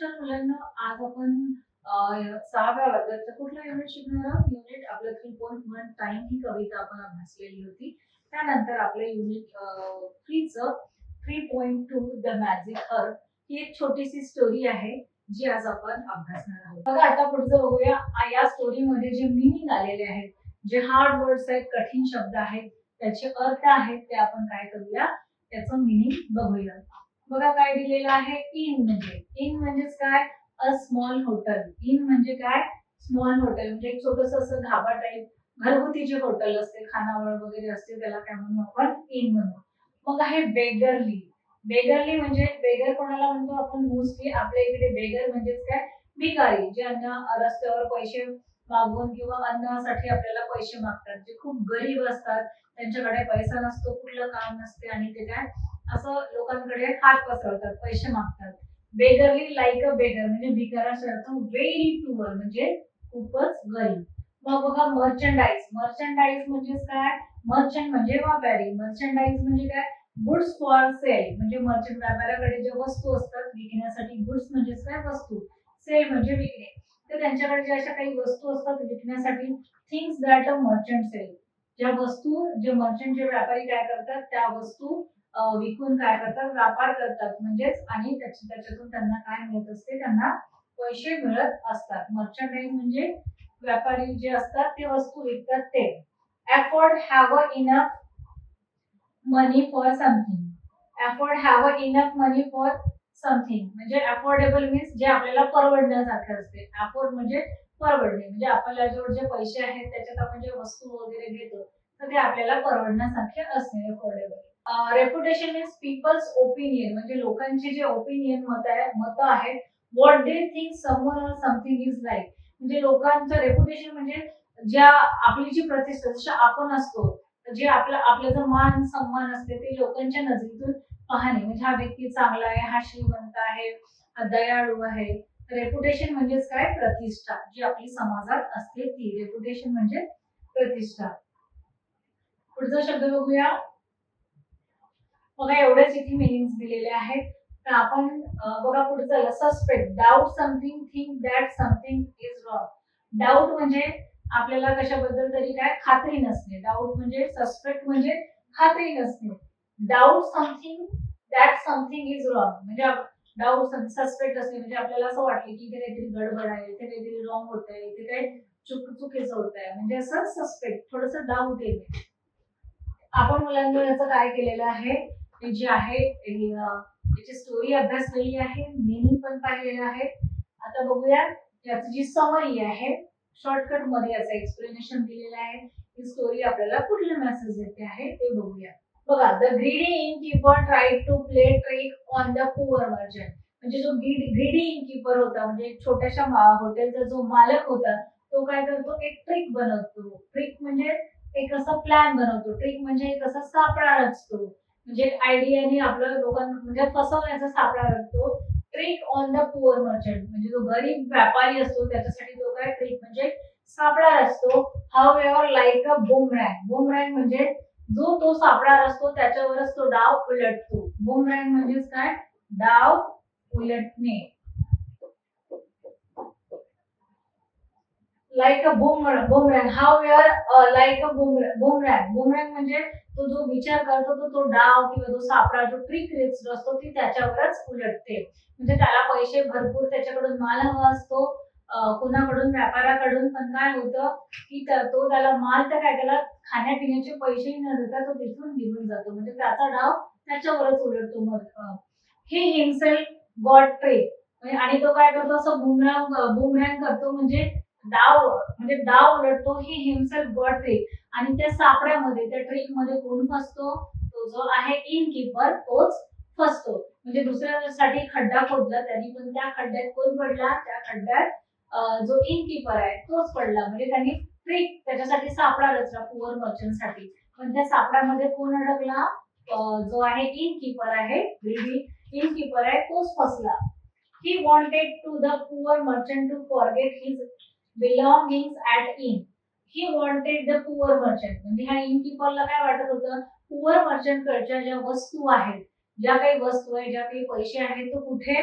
नमस्कार मुलांनो, आज आपण 6व्या वर्गाचं कुठलं युनिट शिकणार आहोत? युनिट आपलं 3.1 टाइम ही कविता आपण अभ्यासलेली होती. त्यानंतर आपलं युनिट 3चं 3.2 द मॅजिक हर्ब ही एक छोटीशी स्टोरी आहे, जी आज आपण अभ्यासणार आहोत. बघा आता पुढचं बघूया. या स्टोरीमध्ये जे मीनिंग आलेले आहेत, जे हार्ड वर्ड्स आहेत, कठीण शब्द आहेत, त्याचे अर्थ आहेत, ते आपण काय करूया, त्याचं मीनिंग बघूया. बघा काय दिलेलं आहे. इन म्हणजेच काय, अ स्मॉल हॉटेल. इन म्हणजे काय, स्मॉल हॉटेल म्हणजे एक छोटस असं धाबा टाईप घरगुती जे हॉटेल असते, खानावळ वगैरे असते, त्याला काय म्हणू आपण, इन म्हणू. मग आहे बेगरली. बेगरली म्हणजे बेगर कोणाला म्हणतो आपण, मोस्टली आपल्या इकडे बेगर म्हणजेच काय, भिकारी, जे अन्न रस्त्यावर पैसे मागून किंवा अन्नासाठी आपल्याला पैसे मागतात, जे खूप गरीब असतात, त्यांच्याकडे पैसा नसतो, कुठलं काम नसते आणि ते काय असं लोकांकडे हात पसरवतात, पैसे मागतात. बेगरली लाईक अ बेगर म्हणजे भिकाऱ्यासारखं. व्हेरी पुअर म्हणजे खूपच गरीब. मग बघा मर्चंडाइज. मर्चंडाइज म्हणजेच काय, मर्चंट म्हणजे व्यापारी, मर्चंडाइज म्हणजे काय, गुड्स फॉर सेल म्हणजे मर्चंट व्यापाऱ्याकडे जे वस्तू असतात विकण्यासाठी. गुड्स म्हणजेच काय, वस्तू. सेल म्हणजे विकणे. तर त्यांच्याकडे ज्या अशा काही वस्तू असतात विकण्यासाठी, things that a merchant sell, ज्या वस्तू जे मर्चंट जे व्यापारी काय करतात, त्या वस्तू विकून काय करतात, व्यापार करतात म्हणजेच, आणि त्याच्यातून त्यांना काय मिळत असते, त्यांना पैसे मिळत असतात. मर्चंडाइज म्हणजे व्यापारी जे असतात ते वस्तू विकतात ते. Afford have a enough money for something. Afford have a enough money for something म्हणजे अफोर्डेबल मीन्स जे आपल्याला परवडण्यासारखे असते. अफोर्ड म्हणजे परवडणे, म्हणजे आपल्याला जे पैसे आहेत त्याच्यात आपण जे वस्तू वगैरे घेतो तर ते आपल्याला परवडण्यासारखे असणे, affordable. Reputation means people's opinion म्हणजे लोकांचे जे ओपिनियन मत आहेत. What they think someone or something is like म्हणजे लोकांचं रेप्युटेशन म्हणजे ज्या आपली जी प्रतिष्ठा, जशी आपण असतो, जे आपलं जर मान सन्मान असते ते लोकांच्या नजरेतून पाहणे, म्हणजे हा व्यक्ती चांगला आहे, हा श्रीमंत आहे, हा दयाळू आहे. रेप्युटेशन म्हणजेच काय, प्रतिष्ठा जी आपली समाजात असते ती. रेप्युटेशन म्हणजे प्रतिष्ठा. पुढचा शब्द बघूया. बघा एवढेच इथे मीनिंग्स दिलेले आहेत. तर आपण बघा पुढे चला. Suspect. Doubt something, think that something is wrong. Doubt म्हणजे आपल्याला कशाबद्दल तरी काय खात्री नसणे. डाऊट म्हणजे, सस्पेक्ट म्हणजे खात्री नसणे. Doubt something that something is wrong म्हणजे डाऊट सस्पेक्ट असणे म्हणजे आपल्याला असं वाटलं की इथे काहीतरी गडबड आहे, इथे काहीतरी रॉंग होत आहे, इथे काही चुकीचं होत आहे, म्हणजे असं सस्पेक्ट, थोडस डाऊट येते. आपण मुलांनी याचं काय केलेलं आहे, ते जे आहे त्याची स्टोरी अभ्यासलेली आहे, मीनिंग पण पाहिलेलं आहे. आता बघूया याची जी समरी आहे, शॉर्टकट मध्ये याचं एक्सप्लेनेशन दिलेलं आहे. ही स्टोरी आपल्याला कुठले मेसेज देते आहे ते बघूया. बघा, the greedy innkeeper tried to play trick on the poor merchant म्हणजे जो ग्रीडी इनकीपर होता, म्हणजे छोट्याशा हॉटेलचा जो मालक होता, तो काय करतो, एक ट्रिक बनवतो. ट्रिक म्हणजे एक असा प्लॅन बनवतो. ट्रिक म्हणजे एक असा सापळा रचतो, म्हणजे आयडियाने आपलं लोकांना म्हणजे फसवण्याचा सापळा रचतो. Trick on the poor merchant म्हणजे जो गरीब व्यापारी असतो त्याच्यासाठी तो काय, ट्रिक म्हणजे सापळा रचतो. हाऊएव्हर लाईक अ बूमरँग. बूमरँग म्हणजे जो तो सापळा रचतो त्याच्यावरच तो डाव उलटतो. बूमरँग म्हणजेच काय, डाव उलटणे. Like a boomerang. However like a boomerang. Boomerang म्हणजे तो जो विचार करतो तो डाव किंवा तो सापळा जो ट्रिक असतो ती त्याच्यावरच उलटते. म्हणजे त्याला पैसे भरपूर त्याच्याकडून माल हवा असतो, कुणाकडून, व्यापाराकडून, पण काय होतं की तो त्याला माल तर काय, त्याला खाण्यापिण्याचे पैसेही न देता तो तिथून निघून जातो, म्हणजे त्याचा डाव त्याच्यावरच उलटतो. मग ही हिमसेल्फ गॉट ट्रिक आणि तो काय करतो, असं बुमरँग करतो म्हणजे डाव उलटतो. ही हिमसेल्फ गॉट ट्रिक आणि त्या सापड्यामध्ये, त्या ट्रिक मध्ये कोण फसतो, तो जो आहे इनकीपर तोच फसतो. म्हणजे दुसऱ्यासाठी खड्डा खोदला त्यांनी, पण त्या खड्ड्यात कोण पडला, त्या खड्ड्यात जो इनकीपर आहे तोच पडला. म्हणजे त्यांनी ट्रिक त्याच्यासाठी सापडा रचला पुअर मर्चंट साठी, पण त्या सापड्यामध्ये कोण अडकला, जो आहे इनकीपर आहे, इनकीपर आहे तोच फसला. He wanted to the poor merchant to forget his belongings at inn. He wanted the poor merchant म्हणजे ह्या इनकीपरला काय वाटत होतं, पुअर मर्चंट कडच्या ज्या वस्तू आहेत, ज्या काही वस्तू आहे, ज्या काही पैसे आहेत, तो कुठे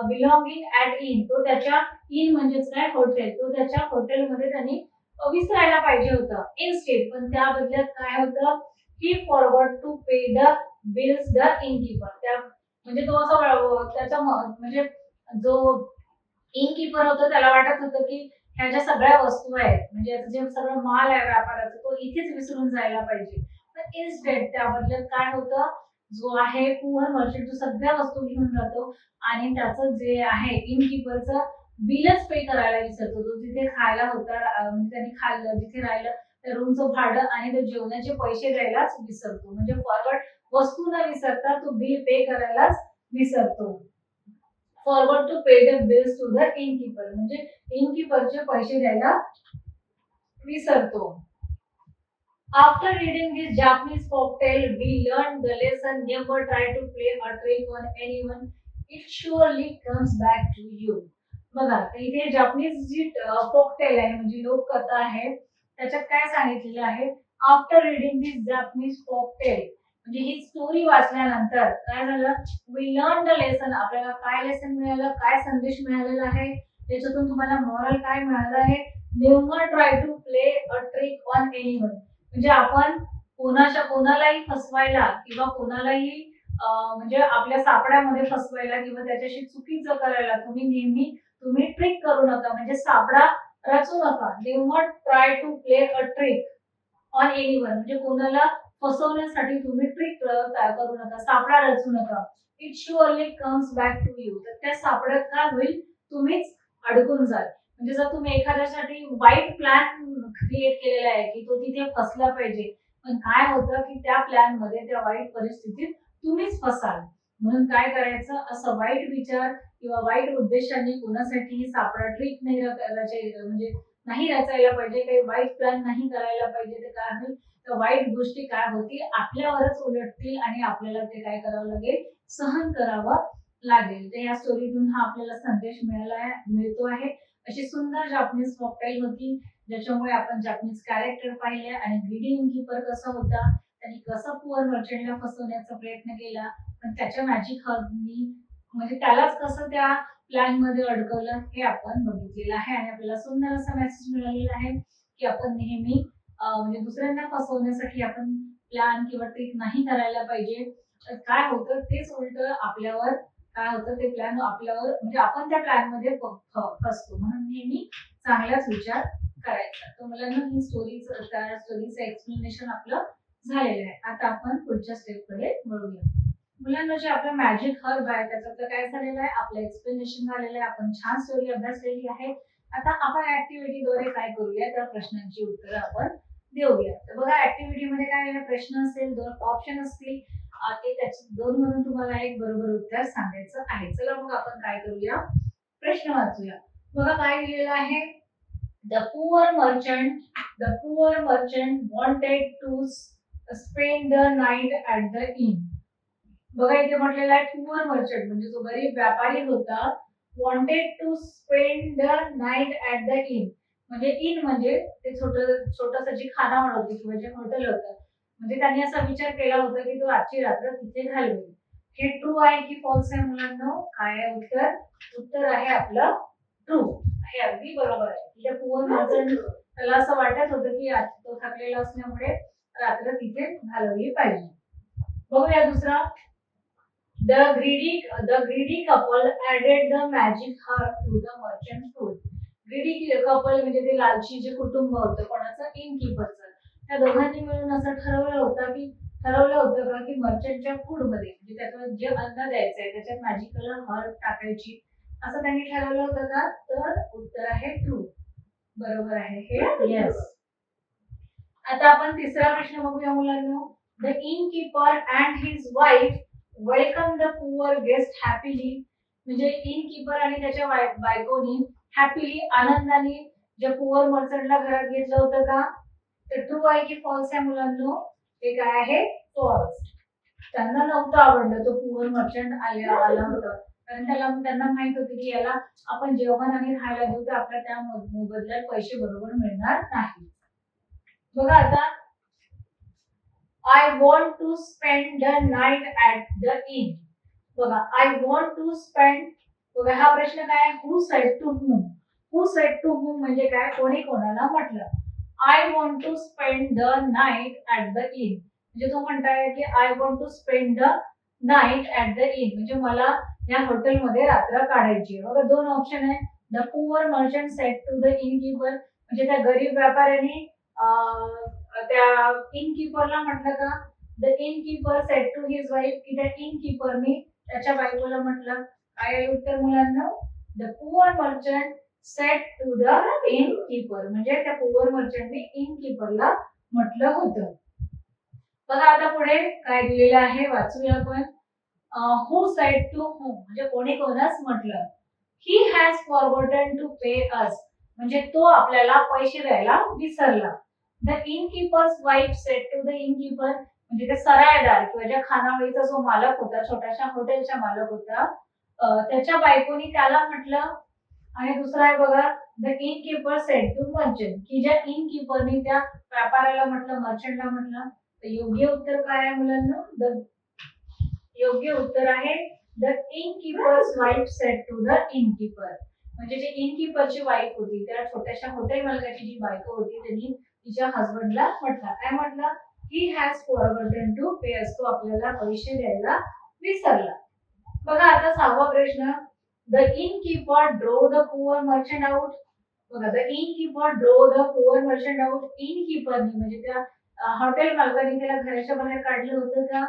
बिलॉंगिंग ऍट इन, तो त्याच्या इन म्हणजेच काय हॉटेल, तो त्याच्या हॉटेलमध्ये त्यांनी विसरायला पाहिजे होतं इनस्टेड, पण त्या बदल्यात काय होतं, he forgot to pay the bills the innkeeper. त्या म्हणजे तो असं त्याचा म्हणजे जो इनकीपर होता त्याला वाटत होतं की ह्या ज्या सगळ्या वस्तू आहेत म्हणजे याचं जे सगळं माल आहे व्यापाराचा तो इथेच विसरून जायला पाहिजे. तर इन्स्टेड त्या बदल्यात काय होतं, जो आहे पुअर मर्चंट जो सगळ्या वस्तू घेऊन जातो आणि त्याचं जे आहे इनकीपरचं बिलच पे करायला विसरतो. तो जिथे खायला होता म्हणजे त्यांनी खाल्लं, जिथे राहिलं त्या रूमचं भाडं आणि ते जेवणाचे पैसे द्यायलाच विसरतो. म्हणजे फॉरवर्ड वस्तू न विसरता तो बिल पे करायलाच विसरतो. Forward to pay the bills to the innkeeper म्हणजे इनकीपरचे पैसे द्यायला विसरतो. After reading this Japanese folktale, we learned the lesson: never try to play a trick on anyone. It surely comes back to you. बघा तर इथे Japanese जी forktail आहे म्हणजे लोककथा आहे त्याच्यात काय सांगितलेलं आहे, आफ्टर रिडिंग दिस जापनीज फोकटेल म्हणजे ही स्टोरी वाचल्यानंतर काय झालं, वी लर्न द लेसन, आपल्याला काय लेसन मिळालं, काय संदेश मिळालेला आहे, त्याच्यातून तुम्हाला मॉरल काय मिळालं आहे, never try to play a trick on anyone म्हणजे आपण कोणालाही फसवायला किंवा कोणालाही म्हणजे आपल्या सापड्यामध्ये फसवायला किंवा त्याच्याशी चुकीचं करायला तुम्ही ट्रिक करू नका म्हणजे सापडा रचू नका. Never try to play a trick on anyone म्हणजे कोणाला फसवण्यासाठी तुम्ही ट्रिक करू नका, सापळा रचू नका. It surely comes back to you. तर त्या सापड्यात काय होईल, तुम्हीच अडकून जाल. म्हणजे जर तुम्ही एखाद्यासाठी वाईट प्लॅन क्रिएट केलेला आहे की तो तिथे फसला पाहिजे, पण काय होतं की त्या प्लॅन मध्ये त्या वाईट परिस्थितीत तुम्हीच फसाल. म्हणून काय करायचं, असं वाईट विचार किंवा वाईट उद्देशाने कोणासाठी सापडा ट्रिक नाही म्हणजे नाही रचायला पाहिजे, काही वाईट प्लॅन नाही करायला पाहिजे. ते काय होईल, त्या वाईट गोष्टी काय होतील आपल्यावरच उलटतील आणि आपल्याला ते काय करावं लागेल, सहन करावं लागेल. तर या स्टोरीतून हा आपल्याला संदेश मिळतो आहे. अशी सुंदर जापनीज फॉकटेल होती ज्याच्यामुळे आपण जापनीज कॅरेक्टर पाहिले आणि ग्रीडी इनकीपर कसा होता, त्यांनी कसं पुअर मर्चंटला फसवण्याचा प्रयत्न केला, पण त्याच्या मॅजिक हर्बनी म्हणजे त्यालाच कसं त्या प्लॅन मध्ये अडकवलं हे आपण बघितलेलं आहे आणि आपल्याला सुंदर असा मेसेज मिळालेला आहे की आपण नेहमी म्हणजे दुसऱ्यांना फसवण्यासाठी आपण प्लॅन किंवा ट्रिक नाही करायला पाहिजे. तर काय होतं तेच उलट आपल्यावर काय होतं, ते प्लॅन आपल्यावर म्हणजे आपण त्या प्लॅन मध्ये फसतो. म्हणून नेहमी चांगलाच विचार करायचा. तर मुलांना ही त्या स्टोरीचं एक्सप्लेनेशन आपलं झालेलं आहे. आता आपण पुढच्या स्टेप कडे वळूया. मुलांना जे आपलं मॅजिक हर्ब आहे त्याच्यातलं काय झालेलं आहे, आपलं एक्सप्लेनेशन झालेलं आहे, आपण छान स्टोरी अभ्यासलेली आहे. आता आपण ऍक्टिव्हिटीद्वारे काय करूया, त्या प्रश्नांची उत्तरं आपण देऊया. तर बघा ऍक्टिव्हिटी मध्ये काय आहे, प्रश्न असेल, दोन ऑप्शन असतील, ते त्याचे दोन म्हणून तुम्हाला एक बरोबर उत्तर सांगायचं आहे. चला मग आपण काय करूया, प्रश्न वाचूया. बघा काय लिहिलेलं आहे, the poor merchant wanted to spend the night at the inn. बघा इथे म्हटलेलं आहे पुअर मर्चंट म्हणजे जो गरीब व्यापारी होता, wanted to spend the night at the inn म्हणजे इन म्हणजे ते छोटस जी खानावळ होती किंवा जे हॉटेल होतं, म्हणजे त्यांनी असा विचार केला होता की तो आजची रात्र तिथे घालवेल. हे ट्रू आहे की फॉल्स आहे मुलांना, काय आहे उत्तर, उत्तर आहे आपलं ट्रू. हे अगदी बरोबर आहे. तिथे पुअर मर्चंट त्याला असं वाटत होतं की आज तो थकलेला असल्यामुळे रात्र तिथे घालवली पाहिजे. बघूया दुसरा, the greedy couple added the magic herb to the merchant food. Greedy couple म्हणजे ते लालची जे कुटुंब होतं कोणाचं, इनकीपरचं, त्या दोघांनी मिळून असं ठरवलं होतं का की मर्चंटच्या फूड मध्ये म्हणजे त्याचं जे अन्न द्यायचं आहे त्याच्यात मॅजिकल हर्ब टाकायची, असं त्यांनी ठरवलं होतं का, तर उत्तर आहे ट्रू. बरोबर आहे हे, येस. आता आपण तिसरा प्रश्न बघूया मुलांनो. The innkeeper and his wife welcome the poor guest happily म्हणजे इनकीपर आणि त्याच्या बायकोनी हॅपीली आनंदाने ज्या पुअर मर्चंटला घरात घेतलं होतं का, तर ट्रू आहे की फॉल्स आहे मुलांनो, ते काय आहे, फॉल्स. त्यांना नव्हतं आवडलं तो पुअर मर्चंट आला होता, कारण त्यांना माहित होतं की याला आपण जेवण आणि राहायला देऊ तर आपल्याला त्या मोबदल्यात पैसे बरोबर मिळणार नाही. बघा आता, I want to spend the night at the inn. बघा, I want to spend बघा हा प्रश्न काय आहे, who said to whom. Who said to whom म्हणजे काय, कोणी कोणाला म्हटलं. I want to spend the night at the inn, म्हणजे तो म्हणताय की I want to spend the night at the inn, म्हणजे मला या हॉटेलमध्ये रात्र काढायची. बघा दोन ऑप्शन आहे. The poor merchant said to the innkeeper, म्हणजे त्या गरीब व्यापाऱ्याने त्या इनकीपरला म्हटलं का. The innkeeper said to his wife, की त्या इनकीपरने त्याच्या बायकोला म्हटलं. काय आहे उत्तर मुलांना, the poor merchant said to the innkeeper, म्हणजे त्या पुअर मर्चंटने इनकीपरला म्हटलं होतं. बघा आता पुढे काय दिलेलं आहे वाचूया आपण. हु सेड टू हुम, म्हणजे कोणी कोणास म्हटलं. He has forgotten to pay us, म्हणजे तो आपल्याला पैसे द्यायला विसरला. The innkeeper's wife said to the innkeeper, म्हणजे ते सरायदार किंवा ज्या खानावळीचा जो मालक होता, छोट्याशा हॉटेलचा मालक होता, त्याच्या बायकोनी त्याला म्हटलं. आणि दुसरा आहे बघा, the innkeeper said to merchant, की ज्या इनकीपरनी त्या व्यापाऱ्याला म्हटलं, मर्चंटला म्हटलं. तर योग्य उत्तर काय आहे मुलांना, योग्य उत्तर आहे the innkeeper's wife said to the innkeeper, म्हणजे जे इनकीपरची वाईफ होती, त्या छोट्याशा हॉटेल मालकाची जी बायको होती, त्यांनी तिच्या हसबंडला म्हटलं. काय म्हटलं, he has forgotten to pay अस, तो आपल्याला पैसे द्यायला विसरला. बघा आता सहावा प्रश्न. द इनकीपर ड्रो द पुअर मर्चंट आउट. बघा द इनकीपर ड्रो द पुअर मर्चंट आउट, इनकीपरनी म्हणजे त्या हॉटेल मालकाने त्याला घराच्या बाहेर काढलं होतं का.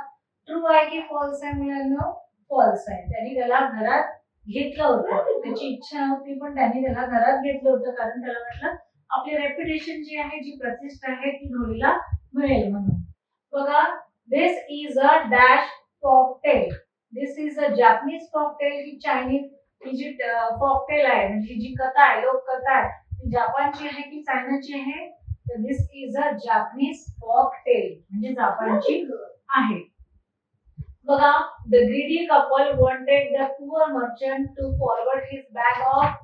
ट्रू आहे की फॉल्स आहे मुलांना, फॉल्स आहे. त्यांनी त्याला घरात घेतलं होतं, त्याची इच्छा नव्हती पण त्यांनी त्याला घरात घेतलं होतं, कारण त्याला वाटलं आपली रेप्युटेशन जी आहे, जी प्रतिष्ठा आहे ती धोळीला मिळेल म्हणून. बघा, this is a dash cocktail. This is a Japanese cocktail, ही चायनीज, ही जी कॉकटेल आहे म्हणजे जी कथा आहे, लोककथा आहे, ती जपानची आहे की चायनाची आहे. तर this is a Japanese cocktail, म्हणजे जपानची आहे. बघा, the greedy couple wanted the poor merchant to forward his bag off.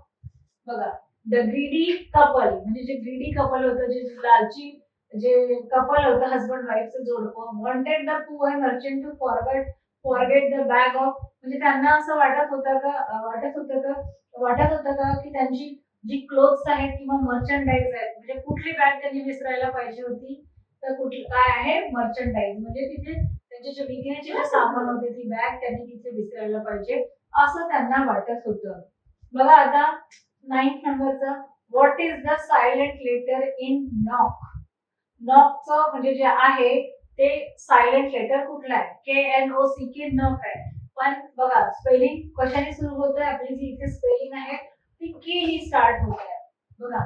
बघा, द ग्रीडी कपल म्हणजे जे ग्रीडी कपल होतं, जे लालची जे कपल होतं, हसबंड वाईफचं जोडपं, wanted the poor merchant to forget the bag off, म्हणजे त्यांना असं वाटत होतं का की त्यांची जी क्लोथ्स आहेत किंवा मर्चंडाईज आहेत, म्हणजे कुठली बॅग त्यांनी विसरायला पाहिजे होती. तर कुठली काय आहे, मर्चंडाईज, म्हणजे तिथे त्यांचे जे विकण्याचे जे सामान होते, ती बॅग त्यांनी तिथे विसरायला पाहिजे असं त्यांना वाटत होतं. बघा आता 9th नंबरचा. What is the silent letter in knock. नॉकचं म्हणजे जे आहे ते सायलेंट लेटर कुठलं आहे, KNOCK नॉक आहे. पण बघा स्पेलिंग कशाने सुरू होत आहे, आपली जी इथे स्पेलिंग आहे ती के ही स्टार्ट होत आहे. बघा,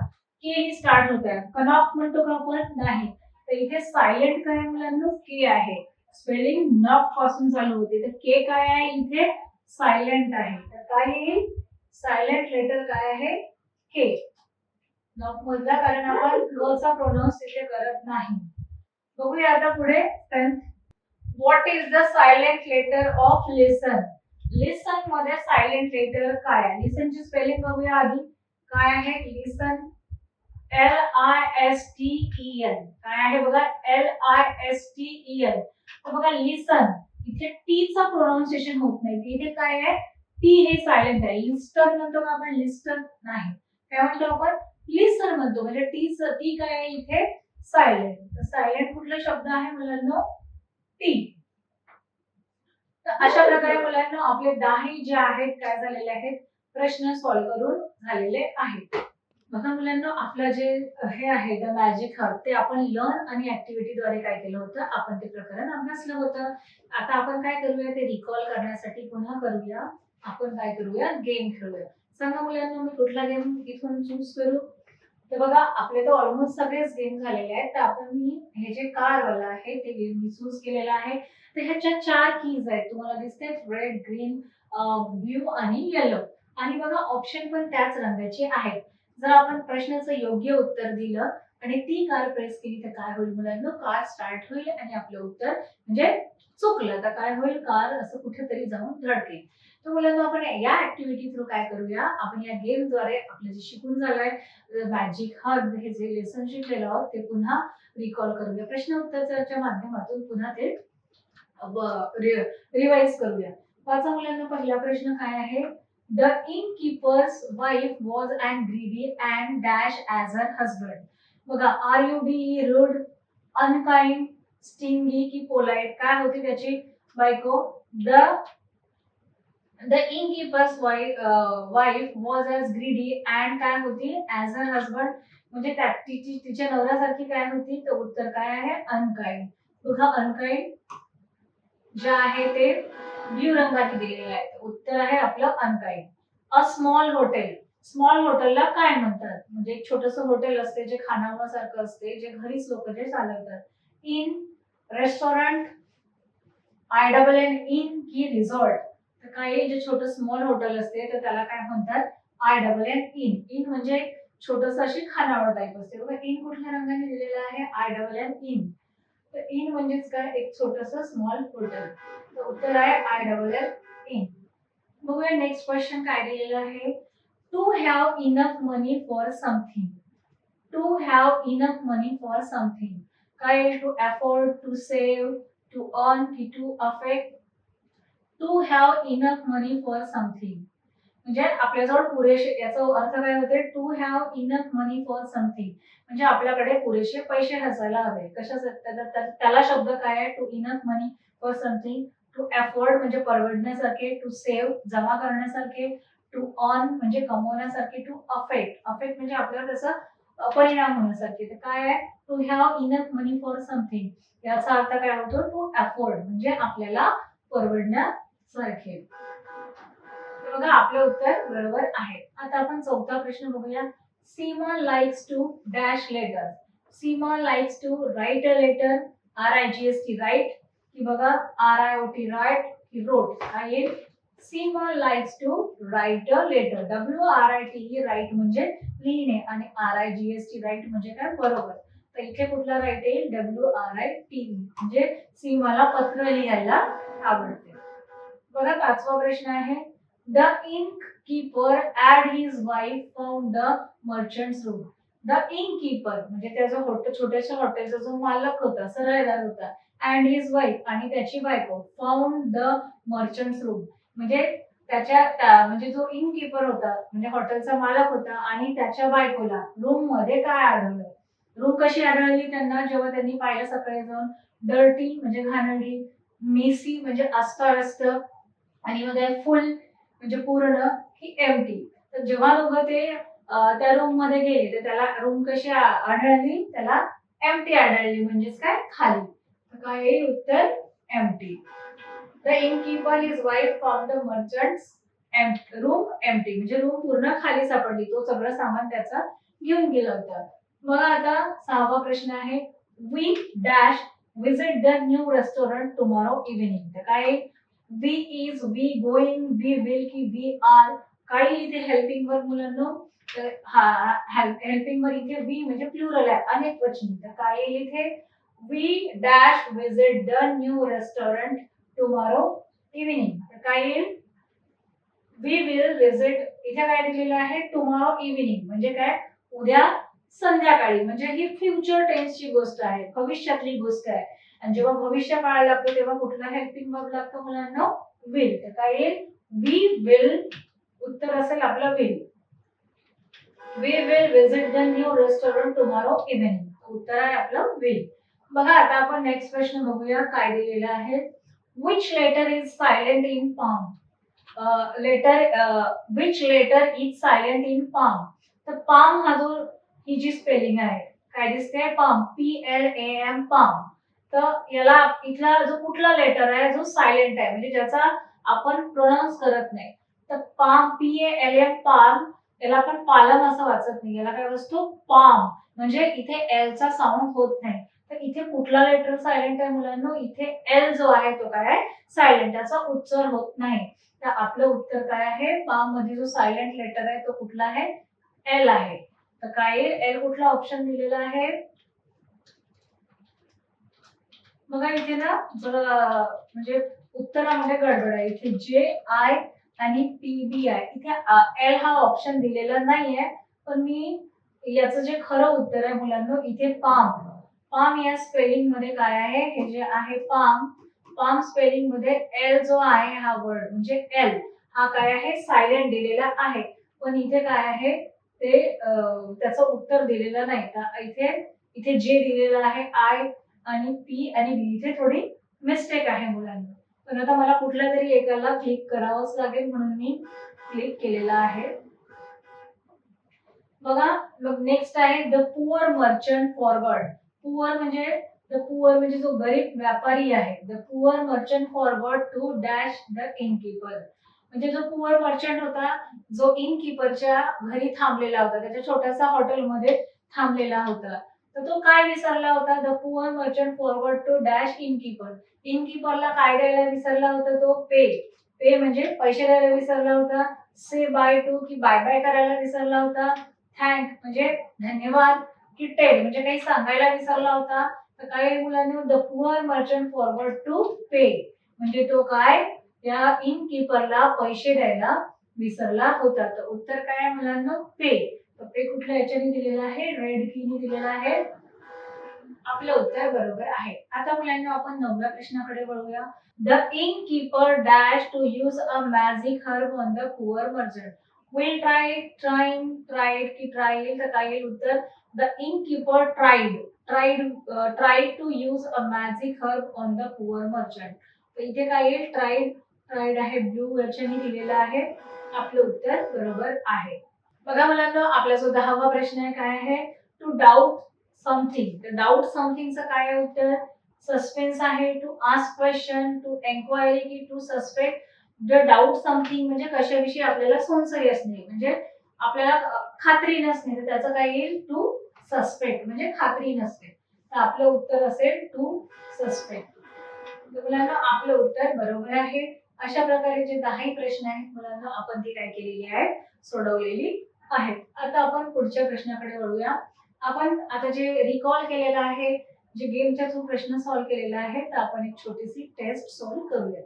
के ही स्टार्ट होत आहे. कनॉक म्हणतो का आपण, नाही. तर इथे सायलेंट काय मुलांना, के आहे. स्पेलिंग नॉक पासून चालू होते, तर के काय आहे इथे, सायलेंट आहे. तर काय येईल, सायलेंट लेटर काय आहे, के. नॉक मधला, कारण आपण चा प्रोनाउन्स तिथे करत नाही. बघूया आता पुढे. What is the silent letter of listen. Listen मध्ये सायलेंट लेटर काय आहे, लिसनची स्पेलिंग बघूया आधी. काय आहे लिसन, LISTEN. काय आहे बघा, LISTEN. तर बघा लिसन, इथे टी चा प्रोनाउन्सिएशन होत नाही, इथे काय आहे, टी हे सायलेंट आहे. लिस्टन म्हणतो का आपण, लिस्टन नाही. काय म्हणतो आपण, लिसन म्हणतो, म्हणजे टी काय आहे इथे, सायलेंट. तर सायलेंट कुठला शब्द आहे मुलांना, टी. तर अशा प्रकारे मुलांना आपले 10 जे आहेत काय झालेले आहेत, प्रश्न सॉल्व्ह करून झालेले आहेत. बघा मुलांना, आपलं जे हे आहे द मॅजिक हब, ते आपण लर्न आणि ऍक्टिव्हिटीद्वारे काय केलं होतं, आपण ते प्रकरण अभ्यासलं होतं. आता आपण काय करूया, ते रिकॉल करण्यासाठी पुन्हा करूया. आपण काय करूया, गेम खेळूया. सांगा मुलांना, मी कुठला गेम इथून चूज करू. तर बघा, आपले तर ऑलमोस्ट सगळेच गेम झालेले आहेत. तर आपण मी हे जे कारवाला आहे ते गेम मी चूज केलेला आहे. तर ह्याच्या 4 कीज आहेत, तुम्हाला दिसते, रेड, ग्रीन, ब्ल्यू आणि येलो. आणि बघा ऑप्शन पण त्याच रंगाचे आहेत. जर आपण प्रश्नाचं योग्य उत्तर दिलं आणि ती कार प्रेस केली तर काय होईल मुलांना, कार स्टार्ट होईल आणि आपलं उत्तर म्हणजे चुकलं तर काय होईल, कार असं कुठेतरी जाऊन धडकेल. तर मुलांना आपण या ऍक्टिव्हिटी थ्रू काय करूया, आपण या गेमद्वारे आपलं जे शिकून झालंय मॅजिक हब, हे जे लेसन शिकलेलं आहोत ते पुन्हा रिकॉल करूया. प्रश्न उत्तराच्या माध्यमातून पुन्हा ते रिवाइज करूया. वाचा मुलांना, पहिला प्रश्न काय आहे, the innkeeper's wife was and greedy and dash as her husband. बघा RUDE rude, unkind, stingy की polite काय होती त्याची बायको. The innkeeper's wife was as greedy and काय होती as her husband, म्हणजे तिच्या नवऱ्यासारखी काय होती. तर उत्तर काय आहे अनकाइंड. बघा अनकाइंड जे आहे ते ब्ल्यू रंगाने दिलेलं आहे. उत्तर आहे आपलं unkind. A small hotel. Small हॉटेलला काय म्हणतात, म्हणजे एक छोटस हॉटेल असते जे खानावळासारखं असते, जे घरीच लोक जे चालवतात. इन, रेस्टॉरंट, INN इन की रिसॉर्ट. तर काही जे छोटं स्मॉल हॉटेल असते तर त्याला काय म्हणतात INN इन. इन म्हणजे छोटस अशी खानावळ टाईप असते बघा. इन कुठल्या रंगाने दिलेलं आहे INN इन. तर इन म्हणजेच काय एक छोटस स्मॉल हॉटेल. तर उत्तर आहे INN इन. बघूया नेक्स्ट क्वेश्चन काय दिलेलं आहे. To have enough money for something. To have enough money for something काय. To afford, to save, to earn की to affect. To have enough money for something म्हणजे आपल्याजवळ पुरेसे, याचा अर्थ काय होते. To have enough money for something म्हणजे आपल्याकडे पुरेसे पैसे असायला हवे. कशासाठी त्याला शब्द काय आहे to enough money for something. To afford म्हणजे परवडण्यासारखे. टू सेव्ह जमा करण्यासारखे. टू अर्न म्हणजे कमवण्यासारखे. टू अफेक्ट, अफेक्ट म्हणजे आपल्याला त्याचा परिणाम होण्यासारखे. तर काय आहे to have enough money for something याचा अर्थ काय होतो टू अफोर्ड म्हणजे आपल्याला परवडण्यासारखे. बघा आपलं उत्तर बरोबर आहे. आता आपण चौथा प्रश्न बघूया. Seema likes to dash letter. Seema likes to write a letter. RIGST right की बघा RIOT राइट की रोट. काय Seema likes to write a letter. WRITE write म्हणजे लिहिणे आणि RIGST राइट म्हणजे काय बरोबर. तर इथे कुठला राइट येईल WRITE म्हणजे सीमाला पत्र लिहायला आवडते. बघा पाचवा प्रश्न आहे. The innkeeper and his wife found the merchant's room. The innkeeper म्हणजे त्याचा छोट्याशा हॉटेलचा जो मालक होता, सरळदार होता, and his wife आणि त्याची बायको found the merchant's room म्हणजे म्हणजे जो innkeeper होता म्हणजे हॉटेलचा मालक होता आणि त्याच्या बायकोला रूम मध्ये काय आढळलं. रूम कशी आढळली त्यांना जेव्हा त्यांनी पाहिलं सकाळी जाऊन. डर्टी म्हणजे घाणेरडी. मेसी म्हणजे अस्ताव्यस्त आणि मग फुल म्हणजे पूर्ण की एम्प्टी. तर जेव्हा दोघं ते त्या रूम मध्ये गेले तर त्याला रूम कशी आढळली. त्याला एम्प्टी आढळली म्हणजेच काय खाली. तर काय येईल उत्तर empty. The innkeeper his wife found the merchant's room empty म्हणजे रूम पूर्ण खाली सापडली. तो सगळं सामान त्याचा घेऊन गेला होता. मग आता सहावा प्रश्न आहे. We dash visit the new restaurant tomorrow evening. तर काय we is, we going, we will की वी आर. काही इथे हेल्पिंग वर्ब मुलांना. तर हेल्पिंग वर्ब इथे वी म्हणजे प्लुरल आहे अनेक वचनी. तर काय येईल इथे we dash visit the new restaurant tomorrow evening. तर काय येईल वी विल विजिट. इथे काय दिलेलं आहे टुमॉरो इव्हिनिंग म्हणजे काय उद्या संध्याकाळी. म्हणजे ही फ्युचर टेन्सची गोष्ट आहे, भविष्यातली गोष्ट आहे. आणि जेव्हा भविष्य काळ लागतो तेव्हा कुठला हेल्पिंग वर्ब लागतो मुलांना विल. तर काय येईल वी विल. उत्तर असेल आपलं will. We will visit the new restaurant tomorrow evening. उत्तर आहे आपलं विल. बघा आता आपण नेक्स्ट प्रश्न बघूया काय दिलेला आहे. Which letter is silent in palm. Which letter is silent in palm. तर पाम हा जो ही जी स्पेलिंग आहे काय दिसते पाम PLAM पाम. तर याला इथला जो कुठला लेटर आहे जो सायलेंट आहे म्हणजे ज्याचा आपण प्रोनाउन्स करत नाही. तर पाम PALM पाम याला आपण पालम असं वाचत नाही. याला काय असतो पाम म्हणजे इथे एल चा साऊंड होत नाही. तर इथे कुठला लेटर सायलेंट आहे मुलांना. इथे एल जो आहे तो काय आहे सायलेंट. त्याचा उच्चार होत नाही. तर आपलं उत्तर काय आहे पाम मध्ये जो सायलेंट लेटर आहे तो कुठला आहे एल आहे. तर काय एल कुठला ऑप्शन दिलेला आहे बघा इथे ना म्हणजे उत्तरामध्ये गडबड आहे. इथे JI आणि PBI इथे एल हा ऑप्शन दिलेला नाहीये. पण मी याचं जे खरं उत्तर आहे मुलांना इथे पाम. पाम या स्पेलिंग मध्ये काय आहे हे जे आहे पाम. पाम स्पेलिंग मध्ये एल जो आहे हा वर्ड म्हणजे एल हा काय आहे सायलेंट दिलेला आहे, पण इथे काय आहे ते त्याचं उत्तर दिलेलं नाही. तर इथे इथे जे दिलेलं आहे आय आणि पी आणि बी इथे थोडी मिस्टेक आहे मुलांना. पण आता मला कुठल्या तरी एकाला क्लिक करावंच लागेल म्हणून मी क्लिक केलेला आहे. बघा मग नेक्स्ट आहे the poor merchant forward. Poor म्हणजे जो गरीब व्यापारी आहे. The poor merchant forward to dash the innkeeper. म्हणजे जो पुअर मर्चंट होता, जो इनकीपरच्या घरी थांबलेला होता, त्याच्या छोट्याशा हॉटेलमध्ये थांबलेला होता. तर तो काय विसरला होता? The poor merchant forward to dash innkeeper. इनकीपरला काय द्यायला विसरला होता तो? पे. पे म्हणजे पैसे द्यायला विसरला होता. से बाय टू की बाय बाय करायला विसरला होता. थँक म्हणजे धन्यवाद की टेल म्हणजे काही सांगायला विसरला होता. तर काही मुलांनी the poor merchant forward to pay म्हणजे तो काय त्या इनकीपरला पैसे द्यायला विसरला होता. तर उत्तर काय आहे मुलांना? पे. तर पे कुठल्या याच्याने दिलेला आहे? रेड कीने दिलेला आहे. आपलं उत्तर बरोबर आहे. आता मुलांना आपण 9व्या प्रश्नाकडे वळूया. The innkeeper dash to use a magic herb on the poor merchant. Will tried की ट्रायल. तर काय येईल उत्तर? The innkeeper tried to use a magic herb on the poor merchant. तर इथे काय येईल? ट्राइड आहे ब्लू याच्याने दिलेलं आहे. आपलं उत्तर बरोबर आहे. बघा मुलांना आपला जो 10वा प्रश्न आहे काय आहे? To doubt something. तर डाऊट समथिंगचं काय आहे उत्तर? सस्पेन्स आहे. To ask question, to enquiry की to suspect. The doubt something म्हणजे कशाविषयी आपल्याला संशय असणे म्हणजे आपल्याला खात्री नसणे. तर त्याचं काय येईल? टू सस्पेक्ट म्हणजे खात्री नसते. तर आपलं उत्तर असेल टू सस्पेक्ट. मुलांना आपलं उत्तर बरोबर आहे. अशा प्रकारे जे 10 प्रश्न आहेत मुलांना आपण ती काय केलेली आहे? सोडवलेली आहेत. आता आपण पुढच्या प्रश्नाकडे वळूया. आपण आता जे रिकॉल केलेलं आहे, जे गेमच्या थ्रू प्रश्न सॉल्व्ह केलेला आहे, तर आपण एक छोटीशी टेस्ट सॉल्व्ह करूया.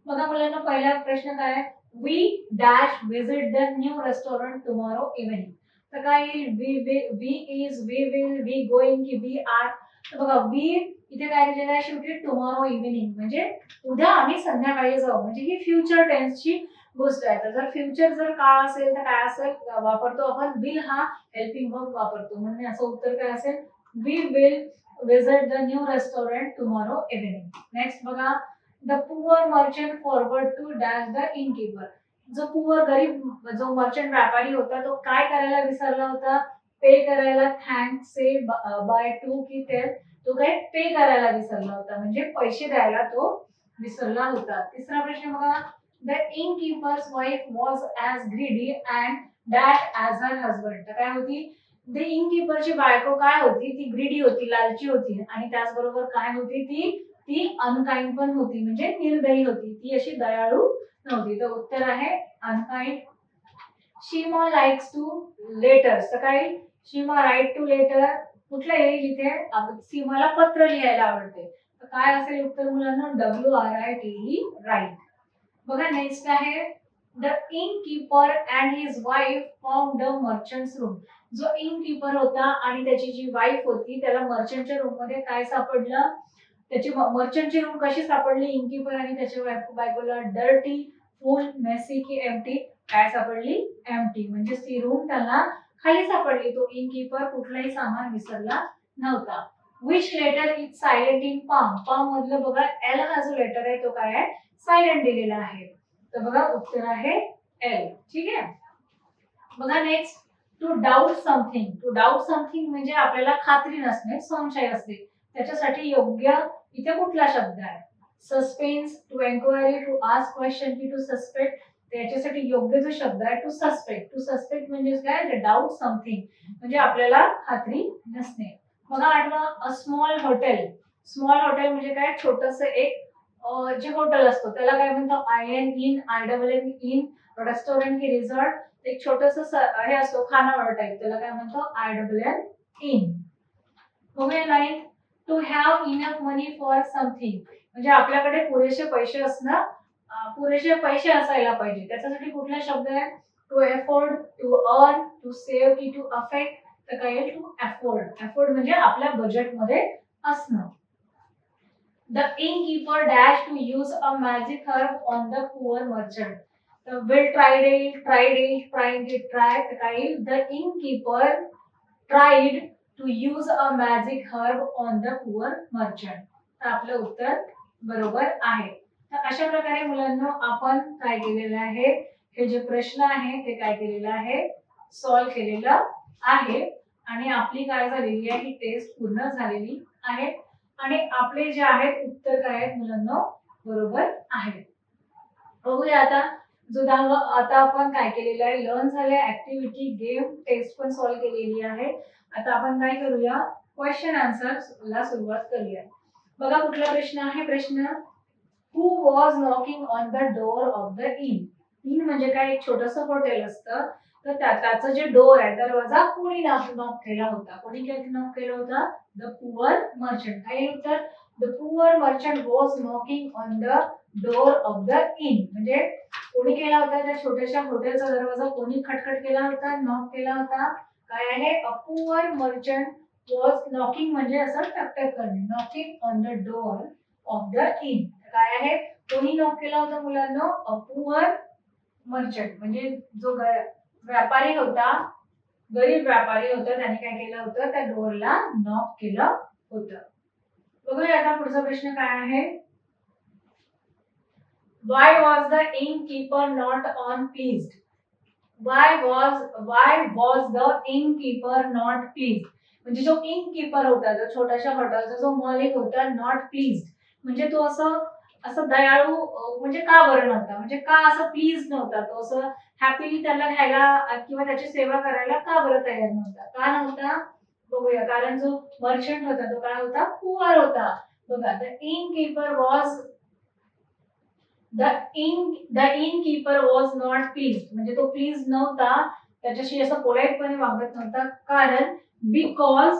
बघा मुलांना पहिला प्रश्न काय आहे? We dash visit the new restaurant tomorrow evening. तर काय येईल? We is, we will, we going की वी आर. तर बघा वी इथे काय दिलेलं आहे शेवटी? टुमॉरो इव्हनिंग म्हणजे उद्या आम्ही संध्याकाळी जाऊ म्हणजे ही फ्युचर टेन्सची गोष्ट आहे. तर जर फ्युचर जर काळ असेल तर काय असेल वापरतो आपण? विल हा हेल्पिंग वर्ब वापरतो. म्हणजे असं उत्तर काय असेल? We will visit the new restaurant tomorrow evening. Next बघा the poor merchant forward to dash the innkeeper. जो पुअर गरीब जो मर्चंट व्यापारी होता तो काय करायला विसरला होता? पे करायला थँक से बाय टू की टेल. तो काय पे करायला विसरला होता म्हणजे पैसे द्यायला तो विसरला होता. तिसरा प्रश्न बघा the innkeeper's wife was as greedy and dash as her husband. तर काय होती? द इनकीपरची बायको काय होती? ती ग्रीडी होती, लालची होती आणि त्याचबरोबर काय होती ती? ती अनकाइंड पण होती म्हणजे निर्दयी होती. ती अशी दयाळू नव्हती. तर उत्तर आहे अनकाइंड. शीमा likes two letters. तर काय? शीमा राईट टू लेटर. कुठलं येईल इथे? सीमाला पत्र लिहायला आवडते. तर काय असेल उत्तर मुलांना? WRITE write. बघा नेक्स्ट आहे the innkeeper and his wife found the merchant's room. जो इनकीपर होता आणि त्याची जी वाईफ होती त्याला मर्चंटच्या रूम मध्ये काय सापडलं? त्याची मर्चंटची रूम कशी सापडली? इनकीपर आणि त्याच्या बायकोला डर्टी, फुल, मेसी की एम्प्टी. काय सापडली? एम्प्टी म्हणजे ती रूम त्याला खाली सापडली. तो इनकीपर कुठलाही सामान विसरला नव्हता. Which letter is silent in palm. Palm मधलं बघा एल हा जो लेटर आहे तो काय आहे? सायलेंट दिलेला आहे. तर बघा उत्तर आहे एल. ठीक आहे. बघा next to doubt something. To doubt something म्हणजे आपल्याला खात्री नसणे, संशय असणे. त्याच्यासाठी योग्य इथे कुठला शब्द आहे? Suspense, to enquiry, to ask question की टू सस्पेक्ट. त्याच्यासाठी योग्य जो शब्द आहे टू सस्पेक्ट. टू सस्पेक्ट म्हणजे काय? डाऊट समथिंग म्हणजे आपल्याला खात्री नसणे. बघा आठवा a small hotel. Small hotel म्हणजे काय? छोटस एक जे हॉटेल असतो त्याला काय म्हणतो? IN in, INN in. Restaurant की रिसॉर्ट एक छोटस हे असतो खानावळ टाईप त्याला काय म्हणतो? INN inn. बघूया line to have enough money for something म्हणजे आपल्याकडे पुरेसे पैसे असणं पुरेसे पैसे असायला पाहिजे. त्याच्यासाठी कुठला शब्द आहे? To afford, to earn, to save की टू अफेक्ट. तर काय येईल? To afford. अफोर्ड म्हणजे आपल्या बजेटमध्ये असणं. The innkeeper dash to use a magic herb on the poor merchant. will tried it, trying it, tried. The innkeeper tried to use a magic herb on the poor merchant. तर आपलं उत्तर बरोबर आहे. तर अशा प्रकारे मुलांना आपण काय केलेलं आहे, हे जे प्रश्न आहे ते काय केलेलं आहे, सॉल्व्ह केलेलं आहे. आणि आपली काय झालेली आहे, ही टेस्ट पूर्ण झालेली आहे. आणि आपले जे आहेत उत्तर काय आहेत मुलांना, बरोबर आहेत. बघूया आता आता आपण काय केलेलं आहे, लर्न झाले, ऍक्टिव्हिटी, गेम, टेस्ट पण सॉल्व्ह केलेली आहे. आता आपण काय करूया, क्वेश्चन आन्सर ला सुरुवात करूया. बघा कुठला प्रश्न आहे. प्रश्न, who was knocking on the door of the inn. Inn म्हणजे काय, एक छोटस हॉटेल असतं. तर त्याचं जे डोअर आहे, दरवाजा कोणी नॉक केला होता. कोणी काय नॉक केला होता, द पुअर मर्चंट. काय उत्तर, the poor merchant was knocking on the door of the inn. म्हणजे कोणी केला होता, त्या छोट्याशा हॉटेलचा दरवाजा कोणी खटखट केला होता, नॉक केला होता. काय आहे, a poor merchant was knocking म्हणजे असं टकटक करणे, knocking on the door of the in. काय आहे, कोणी नॉक केला होता मुलांना, अ पुअर मर्चंट म्हणजे जो व्यापारी होता, गरीब व्यापारी होता, त्याने काय केलं होतं, त्या डोअरला नॉक केलं होतं. बघूया आता पुढचा प्रश्न काय आहे. Why was the innkeeper not on pleased? Why was the innkeeper not pleased? म्हणजे जो innkeeper होता, जो छोट्याशा हॉटेलचा जो मालिक होता, not pleased म्हणजे तो असं असं दयाळू म्हणजे का बरं नव्हता, म्हणजे का असं प्लीज नव्हता, तो असं हॅपीली त्याला घ्यायला किंवा त्याची सेवा करायला का बरं तयार नव्हता, का नव्हता. बघूया, कारण जो मर्चंट होता तो काय होता, पुअर होता. बघा, the innkeeper was the innkeeper was not pleased म्हणजे तो प्लीज नव्हता, त्याच्याशी असं पोलाइटपणे वागत नव्हता. कारण because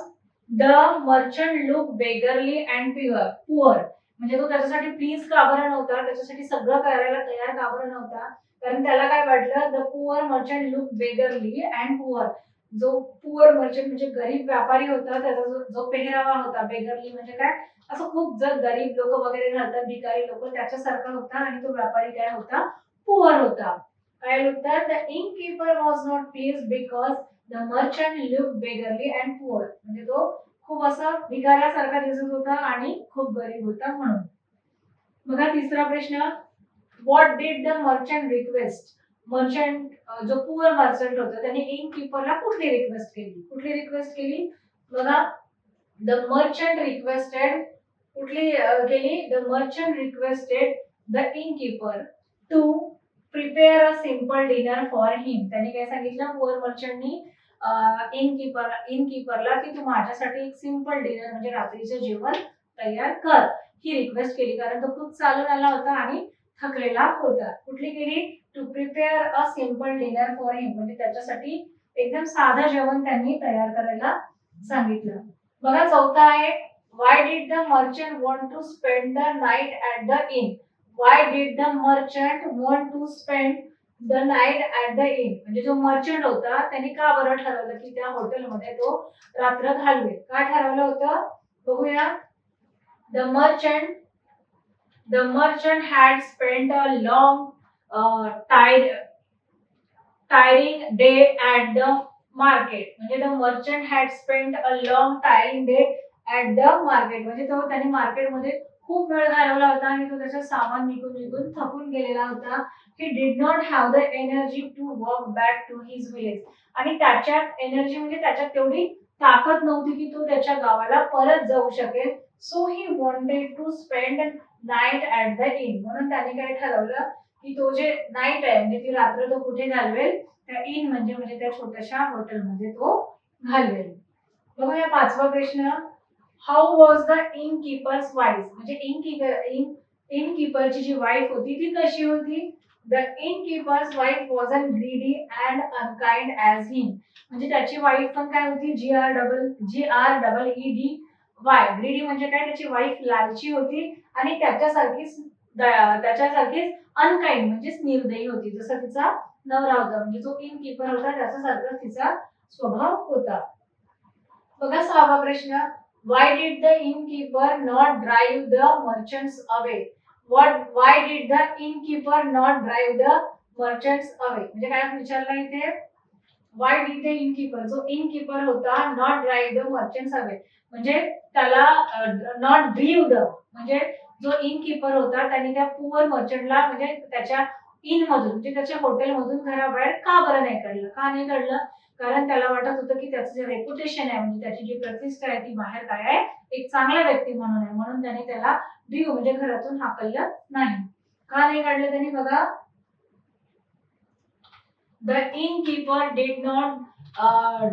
the merchant look beggarly and poor म्हणजे तो त्याच्यासाठी प्लीज का बरं नव्हता, त्याच्यासाठी सगळं करायला तयार का बरं नव्हता. कारण त्याला काय वाटलं, the poor merchant look beggarly and poor. जो पुअर मर्चंट म्हणजे गरीब व्यापारी होता, त्याचा जो पेहरावा होता, बेगरली म्हणजे काय, असं खूप जर गरीब लोक वगैरे राहतात, भिकारी लोक, त्याच्यासारखा होता. आणि तो व्यापारी काय होता, पुअर होता. काय उत्तर, the innkeeper was not pleased because the merchant looked beggarly and poor म्हणजे तो खूप असा भिकाऱ्यासारखा दिसत होता आणि खूप गरीब होता म्हणून. बघा तिसरा प्रश्न, what did the merchant request. Merchant जो पुअर मर्चंट होता त्याने innkeeperला कुठली रिक्वेस्ट केली. बघा, द मर्चंट रिक्वेस्टेड कुठली केली, the merchant requested the innkeeper to prepare a simple dinner for him. त्याने काय सांगितलं, पुअर मर्चंटनी इनकीपरला की तू माझ्यासाठी एक सिंपल डिनर म्हणजे रात्रीचं जेवण तयार कर, ही रिक्वेस्ट केली. कारण तो खूप चालून आला होता आणि थकलेला होता. कुठली केली, to prepare a simple dinner for him म्हणजे त्याच्यासाठी एकदम साधं जेवण त्यांनी तयार करायला सांगितलं. बघा चौथा आहे, why did the merchant want to spend the night at the inn? Why did the merchant want to spend the night at the inn? म्हणजे जो मर्चंट होता त्याने का बरं ठरवलं की त्या हॉटेलमध्ये तो रात्र घालवेल, का ठरवलं होतं. बघूया, the merchant had spent a long tiring day at the market. म्हणजे the merchant had spent a long tiring day at the market म्हणजे तो त्याने मार्केटमध्ये खूप वेळ घालवला होता आणि तो त्याचं सामान निघून थकून गेलेला होता. He did not have the energy to walk back to his village आणि त्याच्यात एनर्जी म्हणजे त्याच्यात तेवढी ताकद नव्हती की तो त्याच्या गावाला परत जाऊ शकेल. So he wanted to spend night at the inn म्हणून त्याने काय ठरवलं की तो जे नाईट आहे म्हणजे ती रात्र तो कुठे घालवेल, त्या इन म्हणजे त्या छोट्याशा हॉटेलमध्ये तो घालवेल. बघूया पाचवा प्रश्न, how was the innkeeper's wife म्हणजे innkeeperची जी वाईफ होती ती कशी होती. The innkeeper's wife wasn't greedy and unkind as him म्हणजे त्याची वाईफ पण काय होती, GREEDY. ग्रीडी म्हणजे काय, त्याची वाईफ लालची होती आणि त्याच्यासारखीच अनकाइंड म्हणजेच निर्दयी होती, जसं तिचा नवरा होता म्हणजे जो innkeeper होता त्याच्यासारखा तिचा स्वभाव होता. बघा सहावा प्रश्न, why did the innkeeper not drive the merchants away? Why did the innkeeper not drive the merchants away म्हणजे काय विचारलं इथे, वाय डिड द इनकीपर, जो इनकीपर होता, not drive the merchants away म्हणजे त्याला नॉट ड्रीव द म्हणजे जो इनकीपर होता त्याने त्या पुअर मर्चंटला म्हणजे त्याच्या इन मधून म्हणजे त्याच्या हॉटेलमधून घराबाहेर का बरं नाही काढलं, का नाही काढलं, कारण त्याला वाटत होतं की त्याचं जे रेप्युटेशन आहे म्हणजे त्याची जी प्रतिष्ठा आहे ती बाहेर काय आहे, एक चांगला व्यक्ती म्हणून आहे, म्हणून त्याने त्याला ड्रीव म्हणजे घरातून हाकललं नाही. का नाही काढलं त्यांनी बघा, the innkeeper did not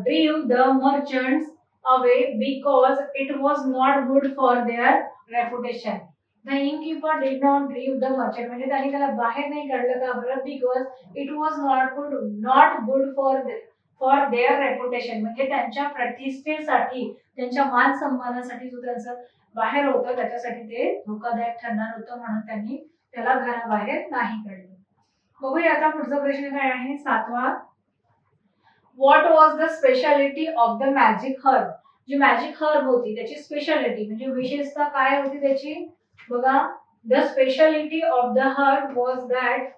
drive the merchants away because it was not good for their reputation. The innkeeper did not drive the merchant म्हणजे त्यांनी त्याला बाहेर नाही काढलं का बरं, because it was not good for their reputation म्हणजे त्यांच्या प्रतिष्ठेसाठी, त्यांच्या मान सन्मानासाठी जो त्यांचा बाहेर होतं त्याच्यासाठी ते धोकादायक ठरणार होतं, म्हणून त्यांनी त्याला घराबाहेर नाही काढलं. बघूया आता पुढचा प्रश्न काय आहे, 7वा. What was the speciality of the magic herb, जी मॅजिक हर्ब होती त्याची स्पेशालिटी म्हणजे विशेषता काय होती त्याची, बघा, the speciality of the herb was that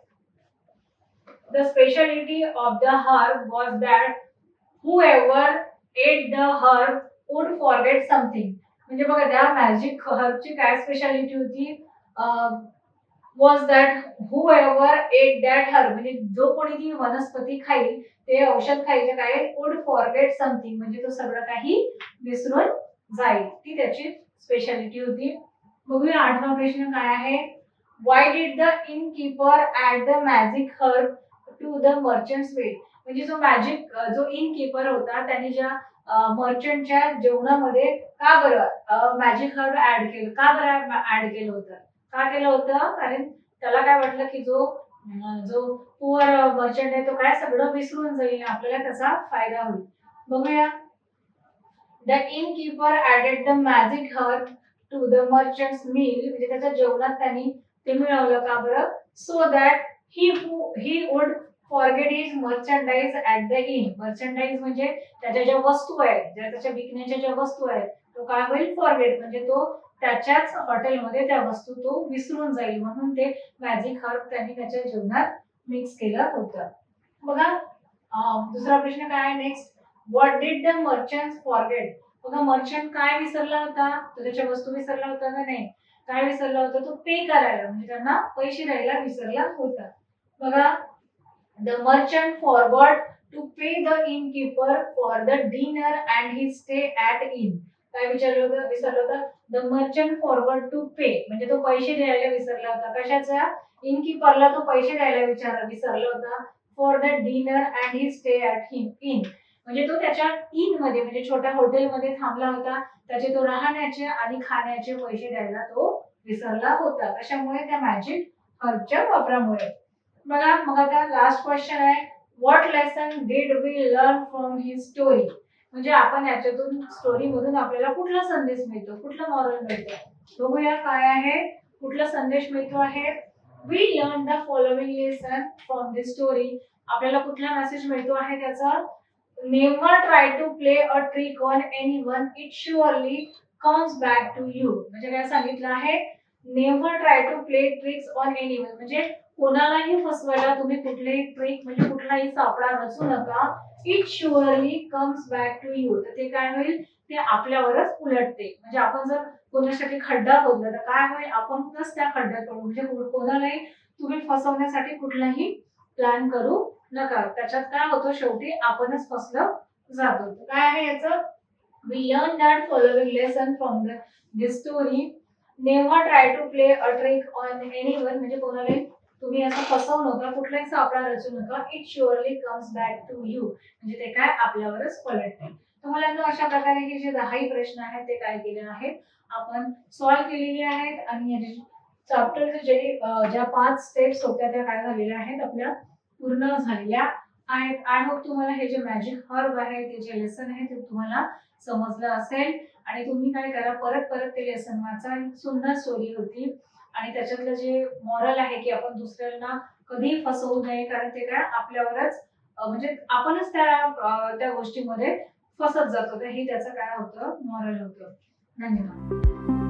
whoever ate the herb would forget something म्हणजे बघा त्या मॅजिक हर्बची काय स्पेशालिटी होती, was that whoever ate that herb म्हणजे जो कोणी ती वनस्पती खाईल, ते औषध खायचे काय, would forget something म्हणजे तो सगळं काही विसरून जाईल, ती त्याची स्पेशालिटी होती. बघूया 8वा प्रश्न काय आहे, why did the innkeeper add the magic herb to the merchant's meal म्हणजे जो इनकीपर होता त्याने ज्या मर्चंटच्या जेवणामध्ये का बरं मॅजिक हर्ब ऍड केलं, का बरं ऍड केलं होतं, का केलं होतं, कारण त्याला काय वाटलं की जो पुअर मर्चंट आहे तो काय सगळं विसरून जाईल, आपल्याला त्याचा फायदा होईल. बघूया, the innkeeper added the magic herb to the merchant's meal म्हणजे त्याच्या जेवणात त्यांनी ते मिळवलं का बरं, so that he would forget his merchandise at the inn, merchandise म्हणजे त्याच्या ज्या वस्तू आहेत, ज्या त्याच्या विकण्याच्या ज्या वस्तू आहेत, तो काय होईल, फॉरगेट म्हणजे तो त्याच्याच हॉटेलमध्ये त्या वस्तू तो विसरून जाईल, म्हणून ते मॅजिक हर्ब त्यांनी त्याच्या जेवणात मिक्स केलं होतं. बघा दुसरा प्रश्न काय आहे next, what did the merchants forget, बघा मर्चंट काय विसरला होता, तो त्याच्या वस्तू विसरला होता का नाही, काय विसरला होता, तो पे करायला म्हणजे त्यांना पैसे द्यायला विसरला होता. बघा, the merchant forgot to pay the innkeeper for the dinner and his stay at inn काय विसरलं होतं, the merchant forgot to pay म्हणजे तो पैसे द्यायला विसरला होता, कशाचा, इनकीपरला तो पैसे द्यायला विसरला होता, for the dinner and his stay at inn म्हणजे तो त्याच्या इन मध्ये म्हणजे छोट्या हॉटेलमध्ये थांबला होता, त्याचे तो राहण्याचे आणि खाण्याचे पैसे द्यायला तो विसरला होता, कशामुळे, त्या मॅजिक हर्बच्या वापरामुळे. बघा मग आता लास्ट क्वेश्चन आहे, what lesson did we learn from his story म्हणजे आपण याच्यातून स्टोरी मधून आपल्याला कुठला संदेश मिळतो, कुठला मॉरल मिळतो, बघूया काय आहे, कुठला संदेश मिळतो आहे, we learn the following lesson from this story आपल्याला कुठला मेसेज मिळतो आहे त्याचा, never try to play a trick on anyone, it surely comes back to you म्हणजे काय सांगितलं आहे, never try to play tricks on anyone म्हणजे कोणालाही फसवायला तुम्ही कुठलेही ट्रिक म्हणजे कुठलाही सापळा रचू नका, it surely comes back to you तर ते काय होईल, ते आपल्यावरच उलटते म्हणजे आपण जर कोणासाठी खड्डा खोदला तर काय होईल, आपणच त्या खड्ड्यात पडू म्हणजे कोणालाही तुम्ही फसवण्यासाठी कुठलाही प्लॅन करू नका, त्याच्यात काय होतं शेवटी आपणच फसलं जातो. काय आहे याचं, we learn that following lesson from this story, never try to play a trick on anyone म्हणजे कोणालाही तुम्ही असं फसवू नका, कुठलाही सापळा रचू नका, it surely comes back to you म्हणजे ते काय आपल्यावरच पलटते. तर मुलांना अशा प्रकारे हे जे 10 प्रश्न आहेत ते काय केले आहेत आपण सॉल्व्ह केलेले आहेत आणि या चॅप्टरचे ज्या 5 स्टेप्स होत्या त्या काय झालेल्या आहेत आपल्या पूर्ण झालेल्या आहेत. आय होप तुम्हाला हे जे मॅजिक हर्ब आहे ते जे लेसन आहे ते तुम्हाला समजलं असेल आणि तुम्ही काय करा परत परत ते लेसन वाचा, सुंदर स्टोरी होती आणि त्याच्यातलं जे मॉरल आहे की आपण दुसऱ्यांना कधी फसवू नये कारण ते काय आपल्यावरच म्हणजे आपणच त्या गोष्टीमध्ये फसत जातो, तर हे त्याचं काय होतं मॉरल होतं. धन्यवाद.